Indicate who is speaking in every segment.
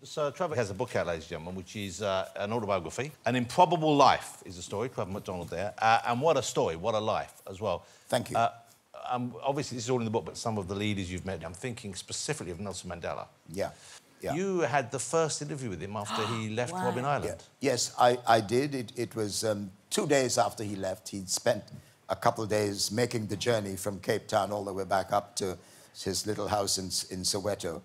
Speaker 1: So Trevor has a book out, ladies and gentlemen, which is an autobiography. An Improbable Life is a story, Trevor McDonald there. And what a story, what a life as well.
Speaker 2: Thank you.
Speaker 1: Obviously, this is all in the book, but some of the leaders you've met, I'm thinking specifically of Nelson Mandela.
Speaker 2: Yeah.
Speaker 1: You had the first interview with him after he left Robben Island.
Speaker 2: Yeah. Yes, I did. It was 2 days after he left. He'd spent a couple of days making the journey from Cape Town all the way back up to his little house in Soweto.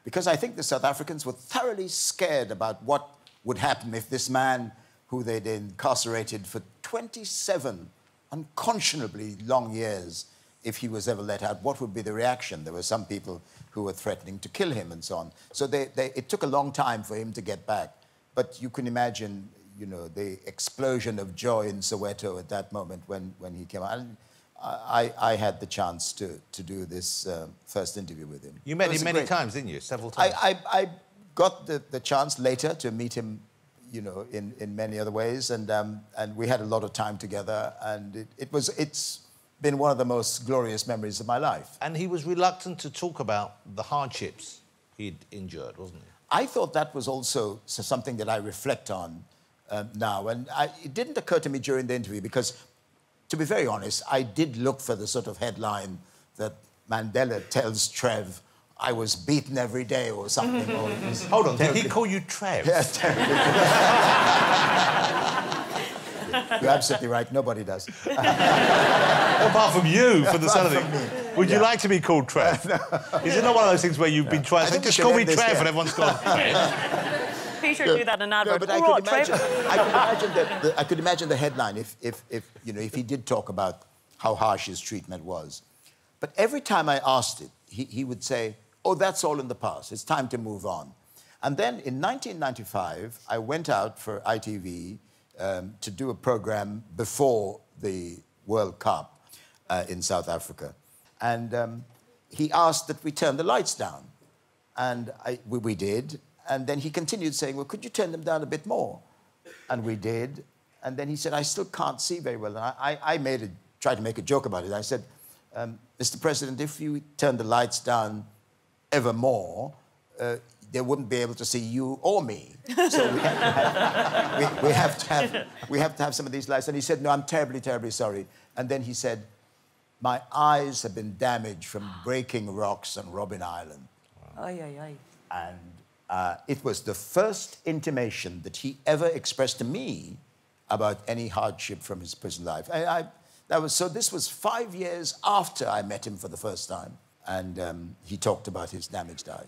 Speaker 2: Because I think the South Africans were thoroughly scared about what would happen if this man, who they'd incarcerated for 27 unconscionably long years, if he was ever let out, what would be the reaction? There were some people who were threatening to kill him and so on. So it took a long time for him to get back. But you can imagine, you know, the explosion of joy in Soweto at that moment when he came out. And I had the chance to do this first interview with him.
Speaker 1: You met him many times, didn't you? Several times.
Speaker 2: I got the chance later to meet him, you know, in many other ways, and we had a lot of time together, and it's been one of the most glorious memories of my life.
Speaker 1: And he was reluctant to talk about the hardships he'd endured, wasn't he?
Speaker 2: I thought that was also something that I reflect on now, and it didn't occur to me during the interview because, to be very honest, I did look for the sort of headline that Mandela tells Trev, I was beaten every day or something. Or
Speaker 1: hold on, did he call you Trev?
Speaker 2: Yes, terribly. You're absolutely right, nobody does.
Speaker 1: Apart from you, for the son of it. Would you like to be called Trev? No. Is it not one of those things where you've been trying to say, just call me Trev, and everyone's gone, Trev?
Speaker 3: Peter do that in an advert.
Speaker 2: No, but I could imagine the headline if you know, if he did talk about how harsh his treatment was. But every time I asked it, he would say, oh, that's all in the past. It's time to move on. And then in 1995, I went out for ITV to do a program before the World Cup in South Africa. And he asked that we turn the lights down. And we did. And then he continued saying, well, could you turn them down a bit more? And we did. And then he said, I still can't see very well. And I tried to make a joke about it. I said, Mr. President, if you turn the lights down ever more, they wouldn't be able to see you or me. So we have to have some of these lights. And he said, no, I'm terribly, terribly sorry. And then he said, my eyes have been damaged from breaking rocks on Robben Island.
Speaker 3: Wow. Aye, aye, aye.
Speaker 2: And it was the first intimation that he ever expressed to me about any hardship from his prison life. So this was 5 years after I met him for the first time, and he talked about his damaged eye.